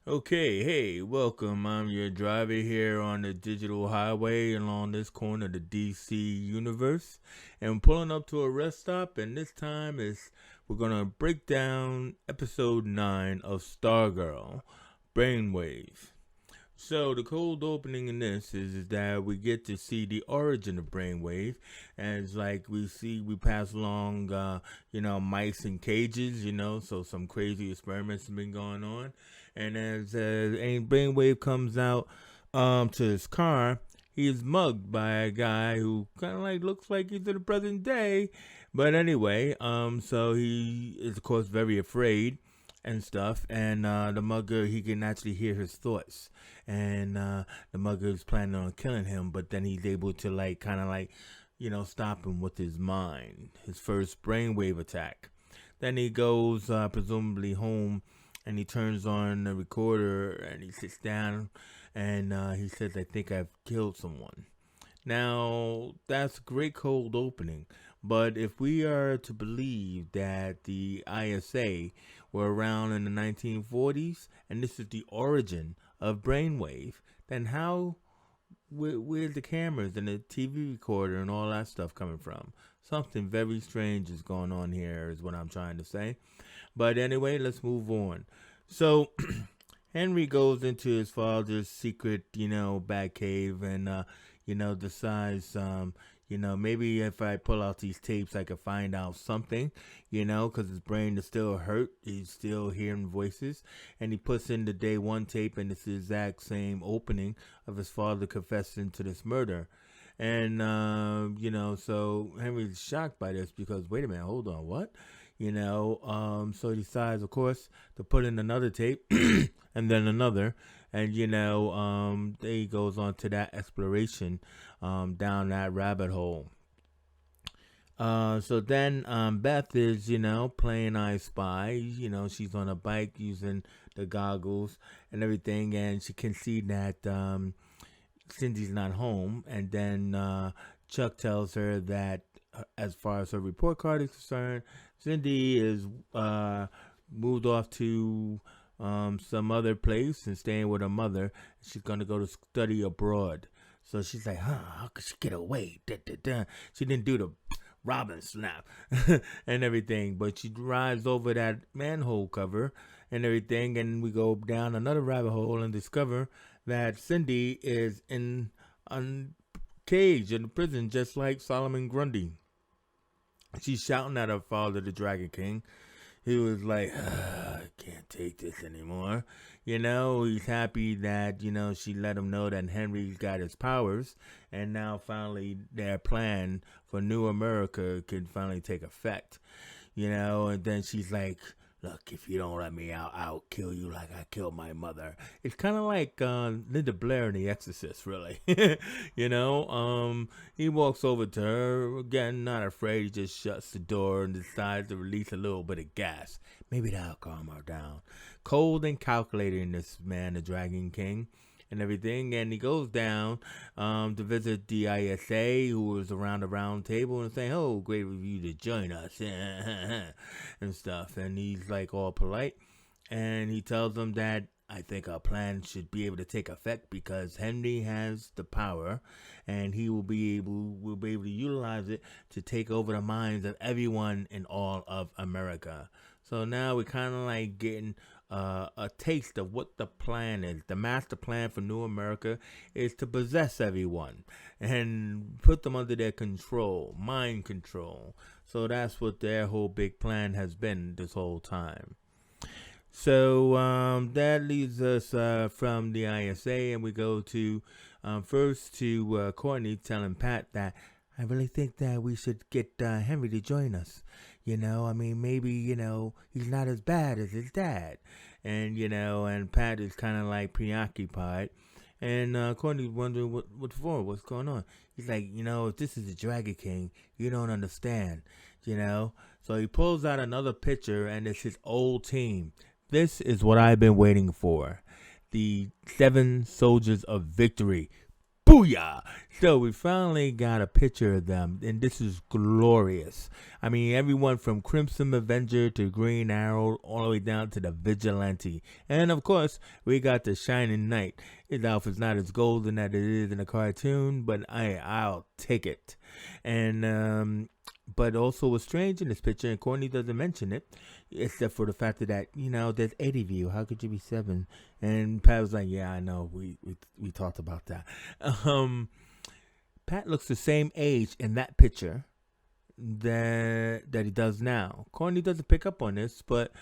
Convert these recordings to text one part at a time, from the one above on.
Okay, hey, welcome. I'm your driver here on the digital highway along this corner of the DC universe. And I'm pulling up to a rest stop, and this time we're gonna break down episode 9 of Stargirl, Brainwave. So the cold opening in this is that we get to see the origin of brainwave, as like we pass along, mice in cages, so some crazy experiments have been going on, and as brainwave comes out, to his car, he is mugged by a guy who kind of like looks like he's in the present day, but anyway, so he is of course very afraid and stuff, and the mugger he can actually hear his thoughts, and the mugger is planning on killing him, but then he's able to like kind of like stop him with his mind, his first brainwave attack. Then he goes presumably home, and he turns on the recorder and he sits down, and he says, "I think I've killed someone." Now, that's a great cold opening, but if we are to believe that the ISA were around in the 1940s and this is the origin of brainwave, then where's the cameras and the TV recorder and all that stuff coming from? Something very strange is going on here, is what I'm trying to say. But anyway, let's move on. So, Henry goes into his father's secret, bat cave, and decides, maybe if I pull out these tapes, I could find out something, because his brain is still hurt. He's still hearing voices, and he puts in the day one tape, and it's the exact same opening of his father confessing to this murder. And, so Henry's shocked by this because, wait a minute, hold on, what? So he decides, of course, to put in another tape and then another. And, he goes on to that exploration down that rabbit hole. So then Beth is, playing I Spy. She's on a bike using the goggles and everything. And she can see that Cindy's not home. And then Chuck tells her that as far as her report card is concerned, Cindy is moved off to some other place and staying with her mother. She's going to go to study abroad. So she's like, how could she get away? Da, da, da. She didn't do the Robin snap and everything, but she drives over that manhole cover and everything, and we go down another rabbit hole and discover that Cindy is in a cage in prison, just like Solomon Grundy. She's shouting at her father, the Dragon King. He was like, I can't take this anymore. He's happy that, she let him know that Henry's got his powers. And now finally their plan for New America can finally take effect. And then she's like, look, if you don't let me out, I'll kill you like I killed my mother. It's kind of like Linda Blair in The Exorcist, really. He walks over to her, again, not afraid. He just shuts the door and decides to release a little bit of gas. Maybe that'll calm her down. Cold and calculating, this man, the Dragon King, and everything, and he goes down to visit the ISA, who was around the round table, and saying, "Oh, great of you to join us," and stuff. And he's like all polite, and he tells them that I think our plan should be able to take effect because Henry has the power, and he will be able to utilize it to take over the minds of everyone in all of America. So now we're kind of like getting a taste of what the plan is. The master plan for New America is to possess everyone and put them under their control, mind control. So that's what their whole big plan has been this whole time. So that leads us from the ISA, and we go to first to Courtney telling Pat that I really think that we should get Henry to join us. Maybe, he's not as bad as his dad. And Pat is kind of like preoccupied. And Courtney's wondering what's what's going on. He's like, if this is the Dragon King, you don't understand, So he pulls out another picture, and it's his old team. This is what I've been waiting for. The 7 Soldiers of Victory. Booyah! So we finally got a picture of them, and this is glorious. I mean, everyone from Crimson Avenger to Green Arrow, all the way down to the Vigilante. And of course, we got the Shining Knight. His outfit's not as golden as it is in the cartoon, but I'll take it. And but also what's strange in this picture, and Courtney doesn't mention it, except for the fact that, there's 8 of you. How could you be 7? And Pat was like, yeah, I know. We talked about that. Pat looks the same age in that picture that he does now. Courtney doesn't pick up on this, but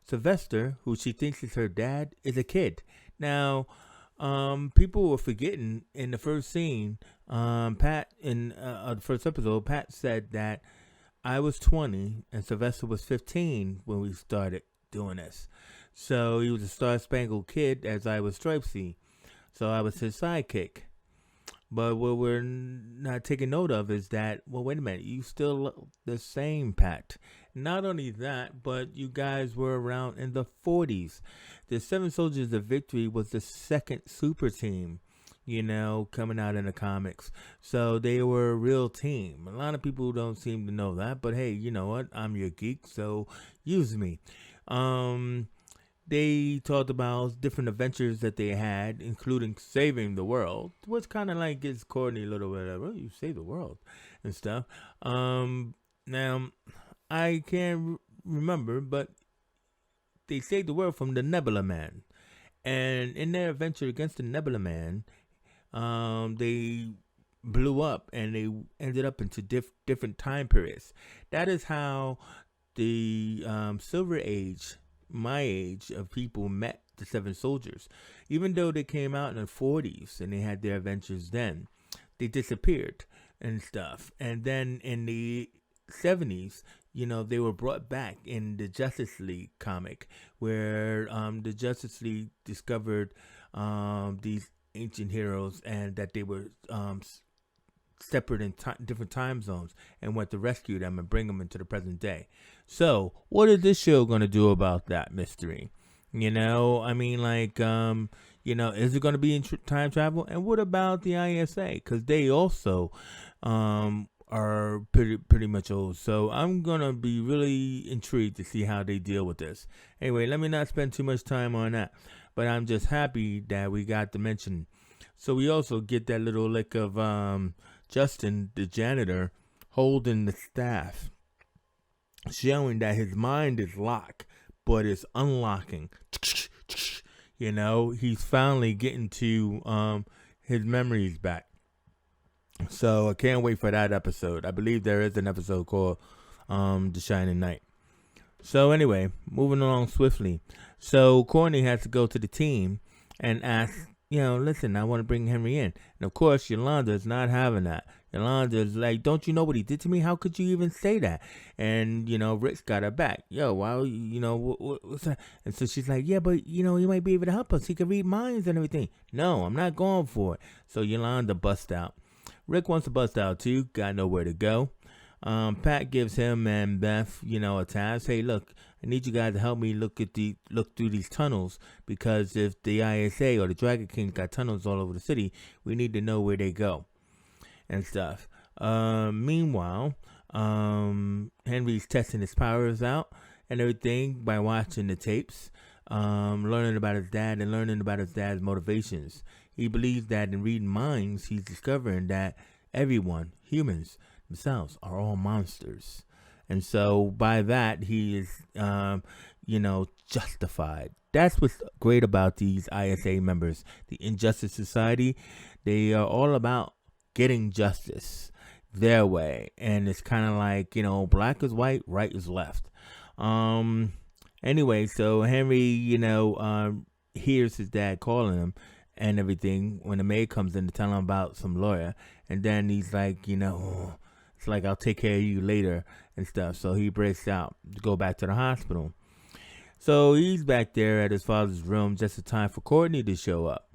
Sylvester, who she thinks is her dad, is a kid. Now, people were forgetting in the first scene, Pat, in the first episode, Pat said that I was 20 and Sylvester was 15 when we started doing this. So he was a Star-Spangled Kid as I was Stripesy. So I was his sidekick. But what we're not taking note of is that, well, wait a minute, you still look the same, Pat. Not only that, but you guys were around in the 40s. The Seven Soldiers of Victory was the second super team, coming out in the comics. So they were a real team. A lot of people don't seem to know that, but hey, you know what? I'm your geek, so use me. They talked about different adventures that they had, including saving the world, which kind of like gives Courtney a little bit of, you save the world and stuff. Now, I can't remember, but they saved the world from the Nebula Man. And in their adventure against the Nebula Man, they blew up and they ended up into different time periods. That is how the Silver Age, my age of people, met the Seven Soldiers. Even though they came out in the 40s and they had their adventures then, they disappeared and stuff. And then in the 70s, they were brought back in the Justice League comic, where the Justice League discovered these ancient heroes and that they were separate in different time zones and went to rescue them and bring them into the present day. So what is this show going to do about that mystery? Is it going to be in time travel? And what about the ISA? Because they also are pretty much old. So I'm going to be really intrigued to see how they deal with this. Anyway, let me not spend too much time on that. But I'm just happy that we got to mention. So we also get that little lick of Justin, the janitor, holding the staff, showing that his mind is locked, but it's unlocking. He's finally getting to his memories back. So I can't wait for that episode. I believe there is an episode called The Shining Knight. So anyway, moving along swiftly. So Courtney has to go to the team and ask, listen, I want to bring Henry in. And of course, Yolanda is not having that. Yolanda is like, don't you know what he did to me? How could you even say that? And, Rick's got her back. Yo, why, what's that? And so she's like, yeah, but, he might be able to help us. He can read minds and everything. No, I'm not going for it. So Yolanda busts out. Rick wants to bust out too. Got nowhere to go. Pat gives him and Beth, a task. Hey, look, I need you guys to help me look through these tunnels, because if the ISA or the Dragon King got tunnels all over the city, we need to know where they go and stuff. Meanwhile, Henry's testing his powers out and everything by watching the tapes, learning about his dad and learning about his dad's motivations. He believes that in reading minds, he's discovering that everyone, humans themselves, are all monsters. And so by that, he is, justified. That's what's great about these ISA members. The Injustice Society, they are all about getting justice their way. And it's kind of like, black is white, right is left. Anyway, so Henry, hears his dad calling him and everything when the maid comes in to tell him about some lawyer. And then he's like, it's like, I'll take care of you later and stuff. So he breaks out to go back to the hospital. So he's back there at his father's room just in time for Courtney to show up.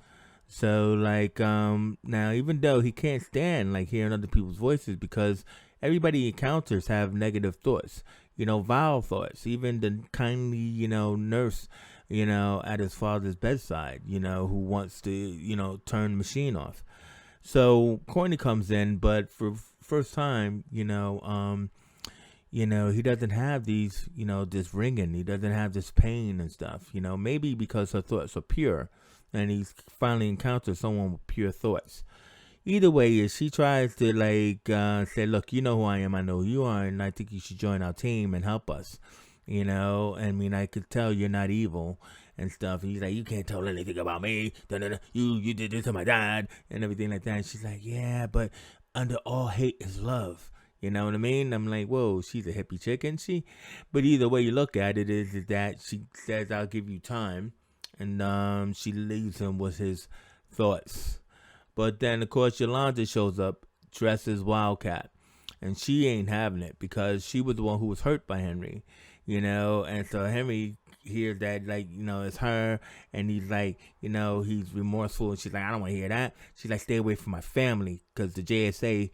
So now, even though he can't stand hearing other people's voices, because everybody he encounters have negative thoughts, vile thoughts. Even the kindly, nurse, at his father's bedside, who wants to, turn the machine off. So Courtney comes in, but for first time, he doesn't have these, this ringing. He doesn't have this pain and stuff. Maybe because her thoughts are pure, and he's finally encountered someone with pure thoughts. Either way, is she tries to say, look, you know who I am, I know who you are, and I think you should join our team and help us. I mean, I could tell you're not evil and stuff. And he's like, you can't tell anything about me. Da-da-da. You did this to my dad and everything like that. And she's like, yeah, but under all hate is love. You know what I mean? I'm like, whoa, she's a hippie chick, isn't she? But either way you look at it is that she says, I'll give you time. And she leaves him with his thoughts. But then, of course, Yolanda shows up dressed as Wildcat. And she ain't having it because she was the one who was hurt by Henry. And so Henry hears that, it's her. And he's like, he's remorseful. And she's like, I don't want to hear that. She's like, stay away from my family because the JSA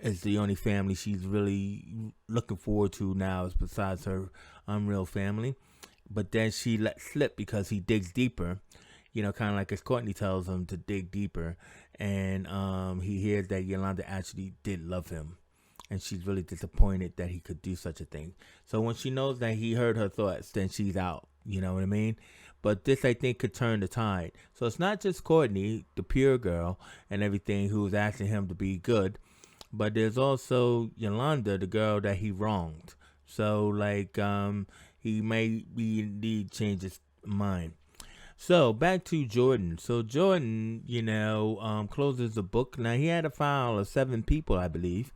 is the only family she's really looking forward to now besides her unreal family. But then she let slip because he digs deeper. Kind of like as Courtney tells him to dig deeper. And he hears that Yolanda actually did love him. And she's really disappointed that he could do such a thing. So when she knows that he heard her thoughts, then she's out. You know what I mean? But this, I think, could turn the tide. So it's not just Courtney, the pure girl, and everything, who's asking him to be good. But there's also Yolanda, the girl that he wronged. So, he may be indeed change his mind. So back to Jordan. So Jordan, closes the book. Now he had a file of 7 people, I believe.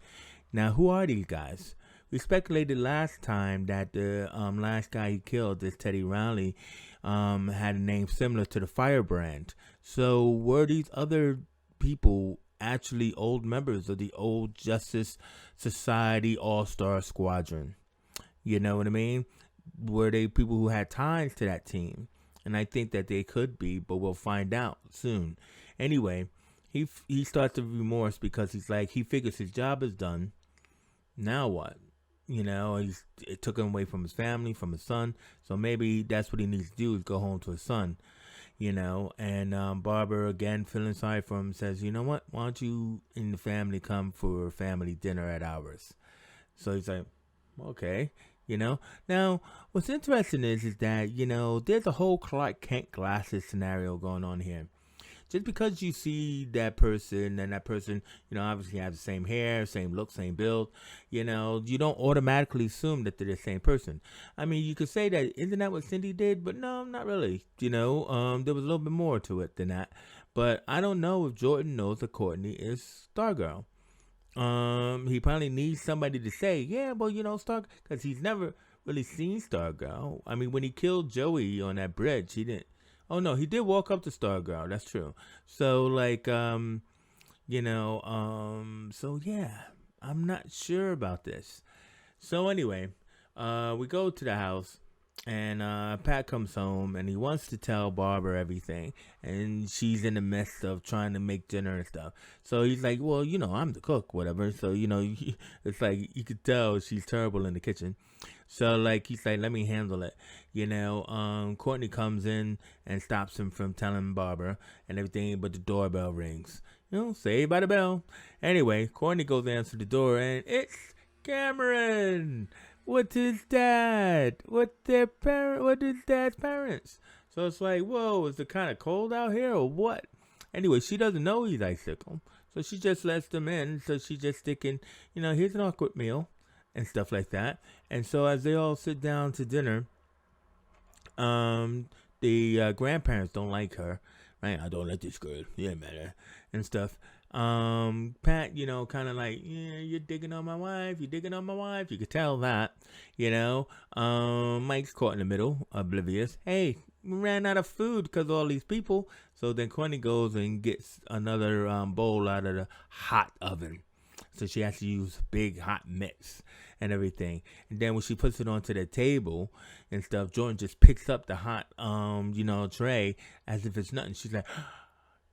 Now who are these guys? We speculated last time that the last guy he killed, this Teddy Riley, had a name similar to the Firebrand. So were these other people actually old members of the old Justice Society All-Star Squadron? You know what I mean? Were they people who had ties to that team? And I think that they could be, but we'll find out soon. Anyway, he starts to remorse because he's like, he figures his job is done. Now what? It took him away from his family, from his son. So maybe that's what he needs to do is go home to his son. And Barbara, again, feeling sorry for him, says, you know what? Why don't you and the family come for a family dinner at ours? So he's like, okay. Now what's interesting is that there's a whole Clark Kent glasses scenario going on here. Just because you see that person and that person obviously has the same hair, same look, same build, you don't automatically assume that they're the same person. I mean, you could say that, isn't that what Cindy did? But no, not really. There was a little bit more to it than that. But I don't know if Jordan knows that Courtney is Stargirl. He probably needs somebody to say, yeah, well, Stargirl, because he's never really seen Stargirl. I mean, when he killed Joey on that bridge, he didn't. Oh no, he did walk up to Stargirl. That's true. So so yeah, I'm not sure about this. So anyway, we go to the house. And Pat comes home and he wants to tell Barbara everything. And she's in the midst of trying to make dinner and stuff. So he's like, well, I'm the cook, whatever. So, it's like you could tell she's terrible in the kitchen. So, he's like, let me handle it. Courtney comes in and stops him from telling Barbara and everything, but the doorbell rings. Saved by the bell. Anyway, Courtney goes to answer the door and it's Cameron with his dad, with his dad's parents. So it's like, whoa, is it kind of cold out here or what? Anyway, she doesn't know he's Icicle, so she just lets them in. So she's just thinking, here's an awkward meal and stuff like that. And so as they all sit down to dinner, the grandparents don't like her, right? I don't like this girl, yeah, man, and stuff. Pat, kind of like, yeah, you're digging on my wife. You could tell that, Mike's caught in the middle, oblivious. Hey, we ran out of food because of all these people. So then Courtney goes and gets another bowl out of the hot oven. So she has to use big hot mitts and everything. And then when she puts it onto the table and stuff, Jordan just picks up the hot, tray as if it's nothing. She's like,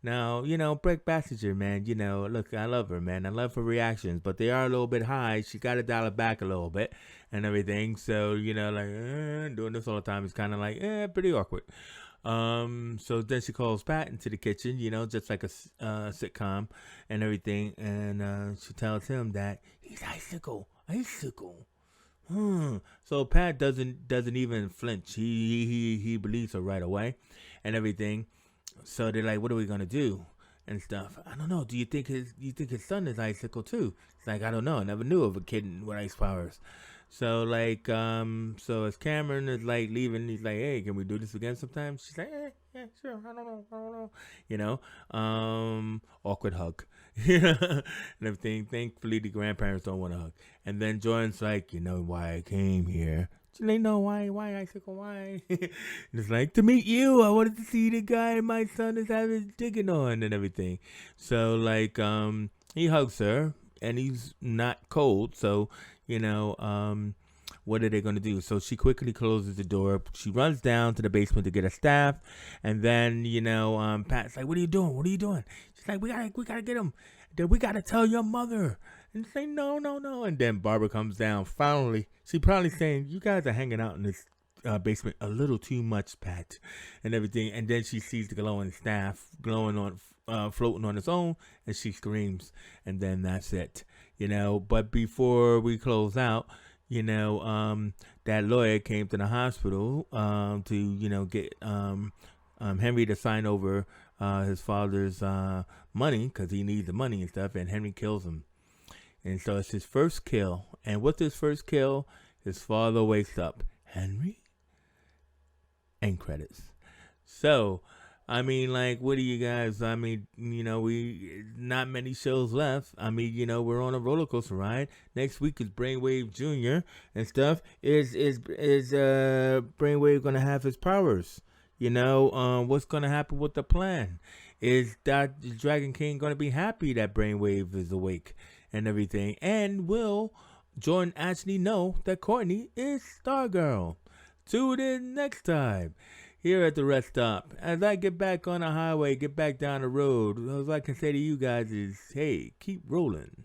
now, Brett Bassinger, man, look, I love her, man. I love her reactions, but they are a little bit high. She got to dial it back a little bit and everything. So, doing this all the time is kind of like, pretty awkward. So then she calls Pat into the kitchen, just like a sitcom and everything, and she tells him that he's Icicle. So Pat doesn't even flinch. He believes her right away, and everything. So they're like, "What are we gonna do?" And stuff. I don't know. Do you think his son is Icicle too? It's like, I don't know. I never knew of a kid with ice powers. So like so as Cameron is like leaving, he's like, "Hey, can we do this again sometime?" She's like, "Yeah, sure. I don't know. Awkward hug. And everything. Thankfully the grandparents don't want to hug. And then Jordan's like, "You know why I came here?" They know why Icicle, why? And it's like, to meet you. I wanted to see the guy my son is having digging on and everything. So like he hugs her and he's not cold, so what are they going to do? So she quickly closes the door. She runs down to the basement to get a staff, and then Pat's like, "What are you doing? What are you doing?" She's like, "We gotta get him. Then we gotta tell your mother." And say, "No, no, no." And then Barbara comes down. Finally, she probably saying, "You guys are hanging out in this basement a little too much, Pat," and everything. And then she sees the glowing staff glowing on, floating on its own, and she screams. And then that's it. But before we close out, that lawyer came to the hospital to get Henry to sign over his father's money because he needs the money and stuff, and Henry kills him. And so it's his first kill. And with his first kill, his father wakes up. Henry? End credits. So, I mean, like, what do you guys, we, not many shows left. I mean, we're on a roller coaster ride. Next week is Brainwave Jr. and stuff. Is Brainwave going to have his powers? What's going to happen with the plan? Is Dragon King going to be happy that Brainwave is awake and everything? And will Jordan actually know that Courtney is Stargirl? Tune in next time here at the rest stop. As I get back on the highway, get back down the road, all I can say to you guys is, hey, keep rolling.